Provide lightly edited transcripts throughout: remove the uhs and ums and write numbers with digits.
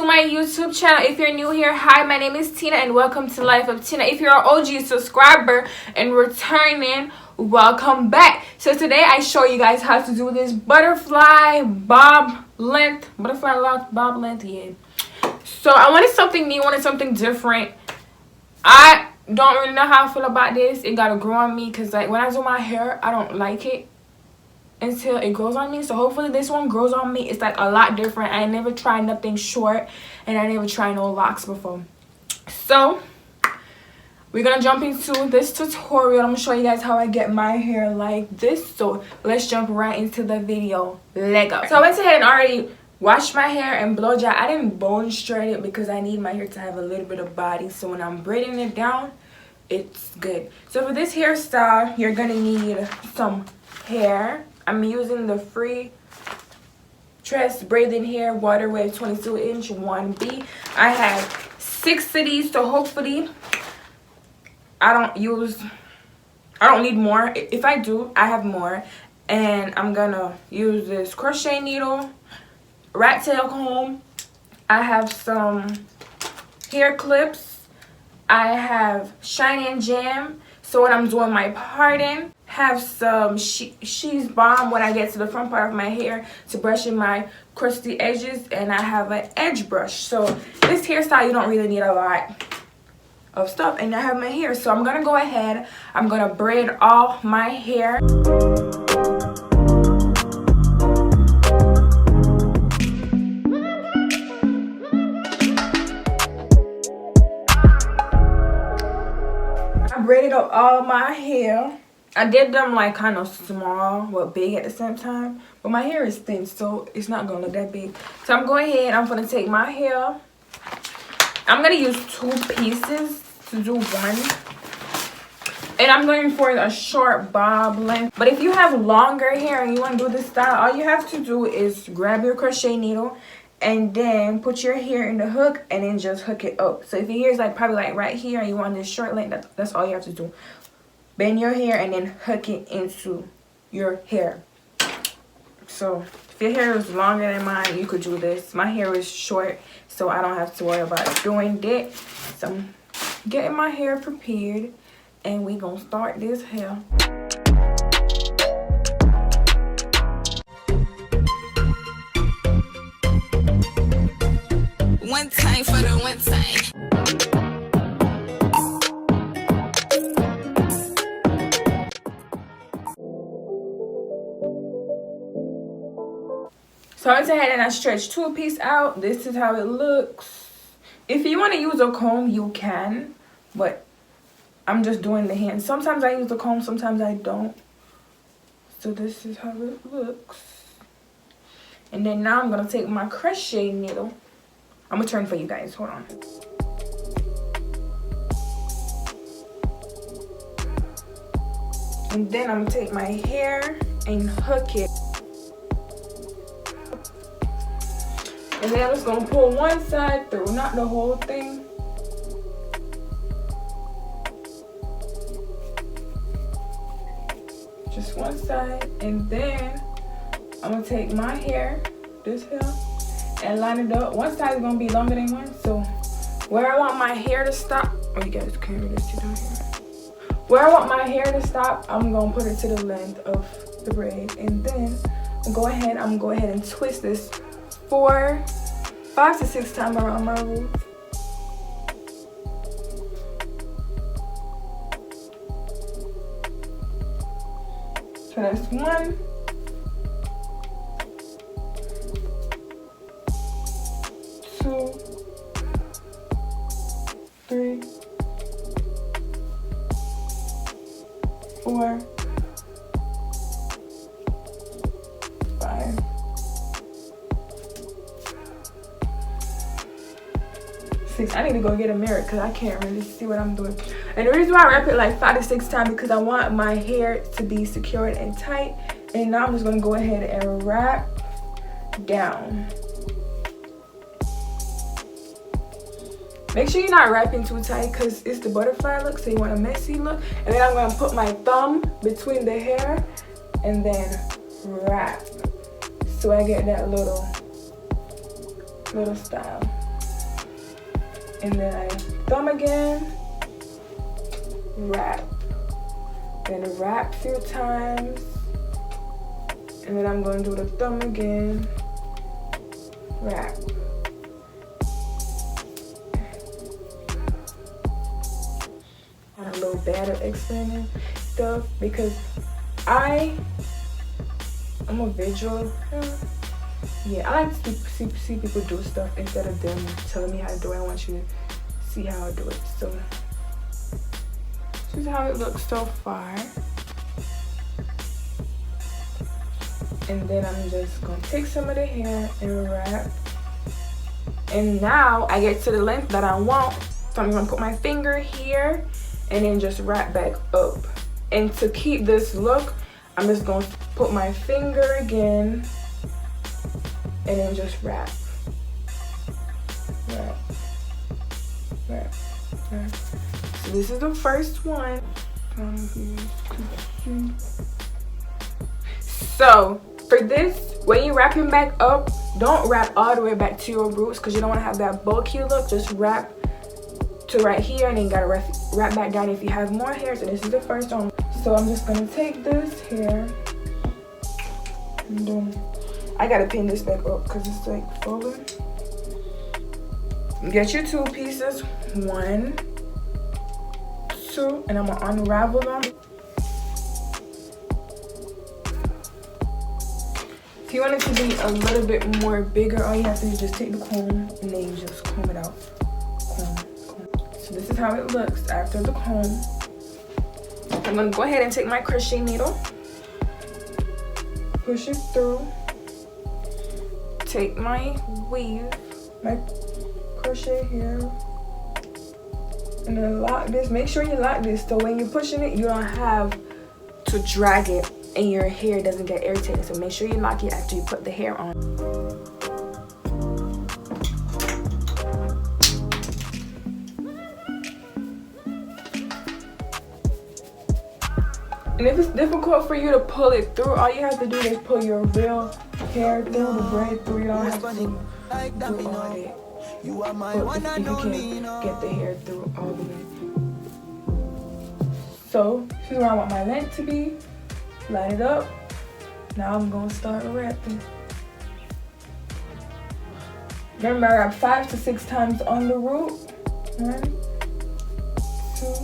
My YouTube channel. If you're new here, hi, my name is Tina and welcome to Life of Tina. If you're an OG subscriber and returning, welcome back. So today I show you guys how to do this butterfly bob length, yeah. So I wanted something new, wanted something different. I don't really know how I feel about this. It gotta grow on me because like when I do my hair, I don't like it until it grows on me. So hopefully this one grows on me. It's like a lot different. I never tried nothing short and I never tried no locks before. So we're gonna jump into this tutorial. I'm gonna show you guys how I get my hair like this. So let's jump right into the video. Let go. So I went ahead and already washed my hair and blow dry. I didn't bone straight it because I need my hair to have a little bit of body, so when I'm braiding it down, it's good. So for this hairstyle, you're gonna need some hair. I'm using the free tress braiding hair water wave 22-inch 1B. I have 6 of these, so hopefully I don't need more. If I do, I have more. And I'm gonna use this crochet needle, rat tail comb. I have some hair clips. I have shine and jam, so when I'm doing my parting, have some she's balm when I get to the front part of my hair to brush in my crusty edges, and I have an edge brush. So this hairstyle, you don't really need a lot of stuff, and I have my hair. So I'm gonna go ahead, I'm gonna braid all my hair. I braided up all my hair. I did them like kind of small but big at the same time, but my hair is thin, so it's not gonna look that big. So I'm going ahead, I'm gonna take my hair, I'm gonna use 2 pieces to do one, and I'm going for a short bob length. But if you have longer hair and you want to do this style, all you have to do is grab your crochet needle and then put your hair in the hook and then just hook it up. So if your hair is like probably like right here and you want this short length, that's all you have to do. Bend your hair and then hook it into your hair. So if your hair is longer than mine, you could do this. My hair is short, so I don't have to worry about doing that. So I'm getting my hair prepared and we gonna start this hair. One time for the one time. So I went ahead and I stretched 2 pieces out. This is how it looks. If you want to use a comb, you can, but I'm just doing the hand. Sometimes I use the comb, sometimes I don't. So this is how it looks. And then now I'm gonna take my crochet needle. I'm gonna turn for you guys. Hold on. And then I'm gonna take my hair and hook it. And then I'm just gonna pull one side through, not the whole thing. Just one side. And then I'm gonna take my hair, this hair, and line it up. One side is gonna be longer than one, so where I want my hair to stop, oh, you guys can't really see down here. Where I want my hair to stop, I'm gonna put it to the length of the braid, and then I'm gonna go ahead and twist this 5 to 6 times around my root. So that's 1, 2, 3, 4, 5, 6. I need to go get a mirror because I can't really see what I'm doing. And the reason why I wrap it like 5 to 6 times because I want my hair to be secured and tight. And now I'm just going to go ahead and wrap down. Make sure you're not wrapping too tight because it's the butterfly look, so you want a messy look. And then I'm going to put my thumb between the hair and then wrap. So I get that little style. And then I thumb again, wrap. Then wrap a few times. And then I'm going to do the thumb again, wrap. I'm a little bad at explaining stuff because I'm a visual. Yeah, I like to see people do stuff instead of them telling me how to do it. I want you to see how I do it. So this is how it looks so far. And then I'm just gonna take some of the hair and wrap. And now I get to the length that I want. So I'm gonna put my finger here and then just wrap back up. And to keep this look, I'm just gonna put my finger again and then just wrap. Wrap. Wrap. Wrap. So this is the first one. So for this, when you're wrapping back up, don't wrap all the way back to your roots because you don't want to have that bulky look. Just wrap to right here and then you gotta wrap back down if you have more hair. So this is the first one. So I'm just gonna take this hair and then I gotta pin this back up because it's like falling. Get your 2 pieces, 1, 2, and I'm gonna unravel them. If you want it to be a little bit more bigger, all you have to do is just take the comb and then you just comb it out. Comb. So this is how it looks after the comb. I'm gonna go ahead and take my crochet needle, push it through, take my weave, my crochet here, and then lock this. Make sure you lock this so when you're pushing it, you don't have to drag it and your hair doesn't get irritated. So make sure you lock it after you put the hair on. And if it's difficult for you to pull it through, all you have to do is pull your real hair through, the braid through. You don't have to do all that. But if you can get the hair through all the way. So this is where I want my length to be. Line it up. Now I'm gonna start wrapping. Remember, I wrap 5 to 6 times on the root. 1, 2,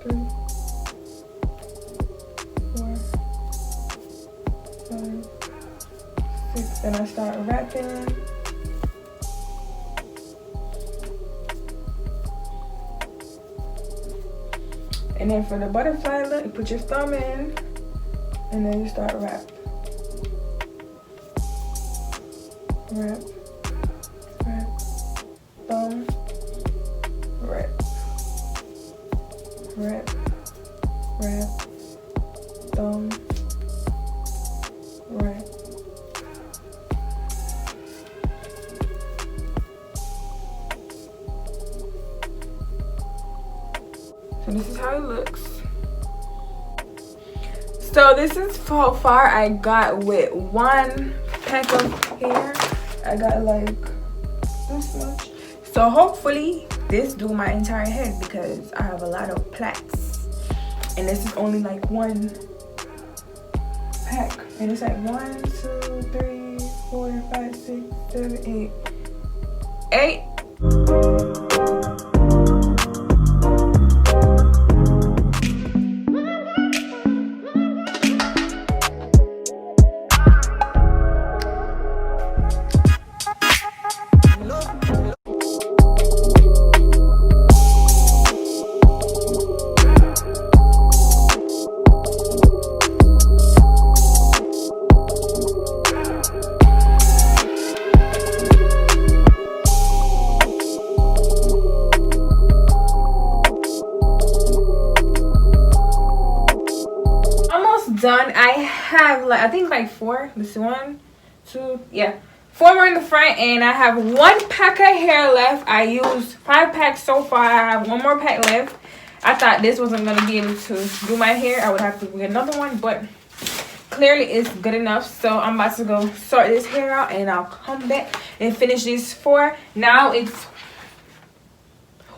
3, 4, 5, 6. Then I start wrapping. And then for the butterfly look, you put your thumb in, and then you start wrap. Wrap, wrap, thumb, wrap, wrap, wrap, thumb, wrap. So this is how it looks. So this is how far I got with 1 pack of hair. I got like this much. So hopefully this do my entire head because I have a lot of plaits. And this is only like 1 pack. And it's like 1, 2, 3, 4, 5, 6, 7, 8. 8. on. I have like, I think like 4. This is 1, 2, yeah, 4 more in the front, and I have 1 pack of hair left. I used 5 packs so far. I have 1 more pack left. I thought this wasn't gonna be able to do my hair. I would have to get another one, but clearly it's good enough. So I'm about to go sort this hair out, and I'll come back and finish these 4. Now it's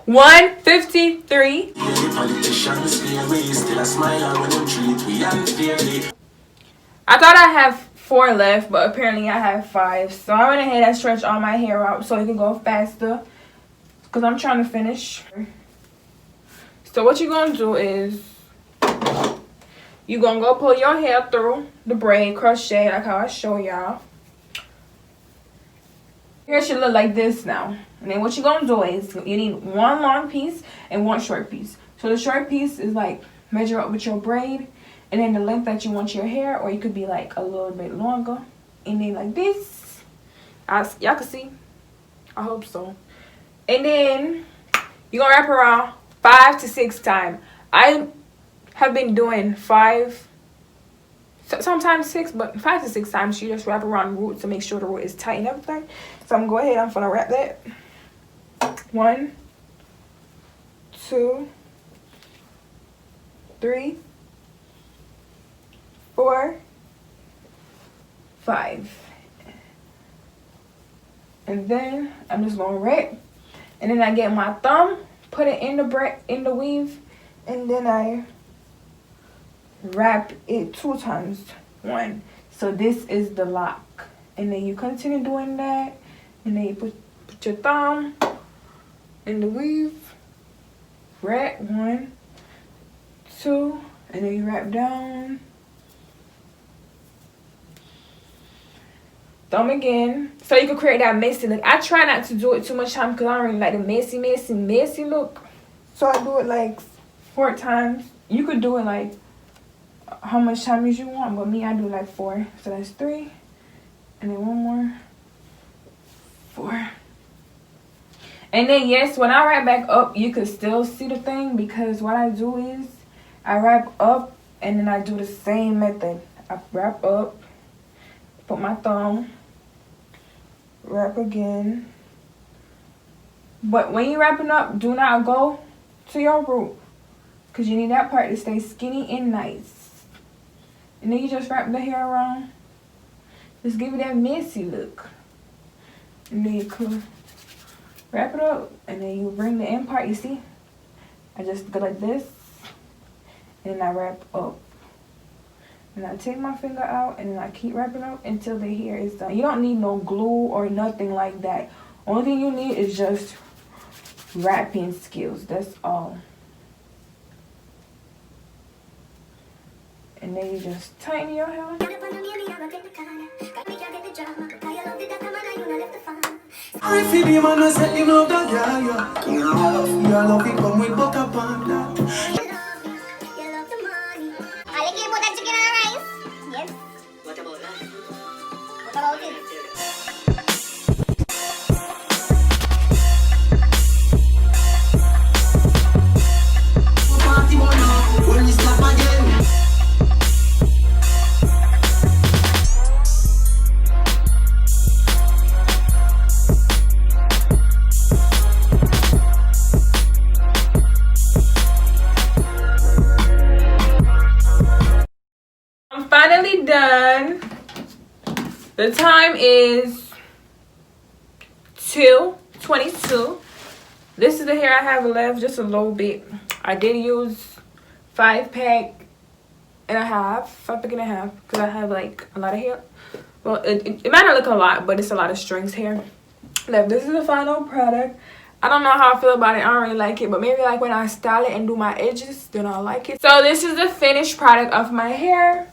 1:53. I thought I have 4 left, but apparently I have 5. So I went ahead and stretched all my hair out so it can go faster, because I'm trying to finish. So what you're gonna do is you're gonna go pull your hair through the braid, crochet like how I show y'all. Hair should look like this now. And then what you're gonna do is you need 1 long piece and 1 short piece. So the short piece is like measure up with your braid, and then the length that you want your hair, or you could be like a little bit longer, and then like this. Y'all can see, I hope so. And then you're gonna wrap around 5 to 6 times. I have been doing 5, sometimes 6, but 5 to 6 times. You just wrap around the root to make sure the root is tight and everything. So I'm going to go ahead, I'm gonna wrap that. 1, 2, 3, 4, 5. And then I'm just gonna wrap, and then I get my thumb, put it in the weave, and then I wrap it 2 times. 1. So this is the lock, and then you continue doing that, and then you put your thumb in the weave, wrap 1, 2, and then you wrap down, thumb again, so you can create that messy look. I try not to do it too much time because I don't really like the messy look. So I do it like 4 times. You could do it like how much time as you want, but me, I do like 4. So that's 3, and then 1 more, 4. And then yes, when I wrap back up, you could still see the thing, because what I do is I wrap up, and then I do the same method. I wrap up, put my thumb, wrap again. But when you're wrapping up, do not go to your root, because you need that part to stay skinny and nice. And then you just wrap the hair around. Just give it that messy look. And then you could wrap it up, and then you bring the end part. You see, I just go like this, and then I wrap up. And I take my finger out, and then I keep wrapping up until the hair is done. You don't need no glue or nothing like that. Only thing you need is just wrapping skills. That's all. And then you just tighten your hair. I feel the man set him love that girl, yeah. Your love it come with butter pan that. What about that? What about it? Party boy now, when we stop again. I'm finally done. The time is 2:22. This is the hair I have left, just a little bit. I did use 5 pack and a half, 5 pack and a half, because I have like a lot of hair. Well, it might not look a lot, but it's a lot of strings hair left. This is the final product. I don't know how I feel about it. I don't really like it, but maybe like when I style it and do my edges, then I'll like it. So this is the finished product of my hair.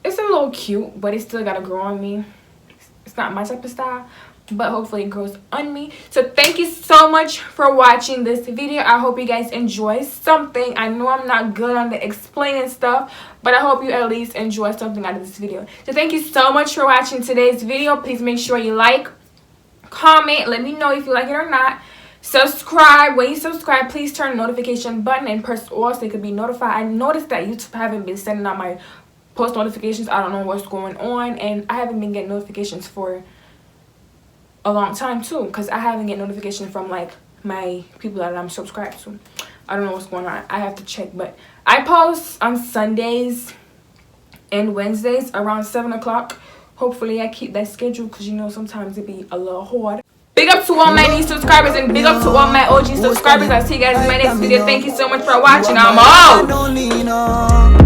It's a little cute, but it still gotta grow on me. It's not my type of style, but hopefully it grows on me. So thank you so much for watching this video. I hope you guys enjoy something. I know I'm not good on the explaining stuff, but I hope you at least enjoy something out of this video. So thank you so much for watching today's video. Please make sure you like, comment, let me know if you like it or not. Subscribe. When you subscribe, please turn the notification button and press all so you can be notified. I noticed that YouTube haven't been sending out my post notifications. I don't know what's going on, and I haven't been getting notifications for a long time too, because I haven't get notifications from like my people that I'm subscribed to. I don't know what's going on. I have to check, but I post on Sundays and Wednesdays around 7 o'clock. Hopefully I keep that schedule, because you know sometimes it be a little hard. Big up to all my new subscribers and big up to all my OG subscribers. I'll see you guys in my next video. Thank you so much for watching. I'm out.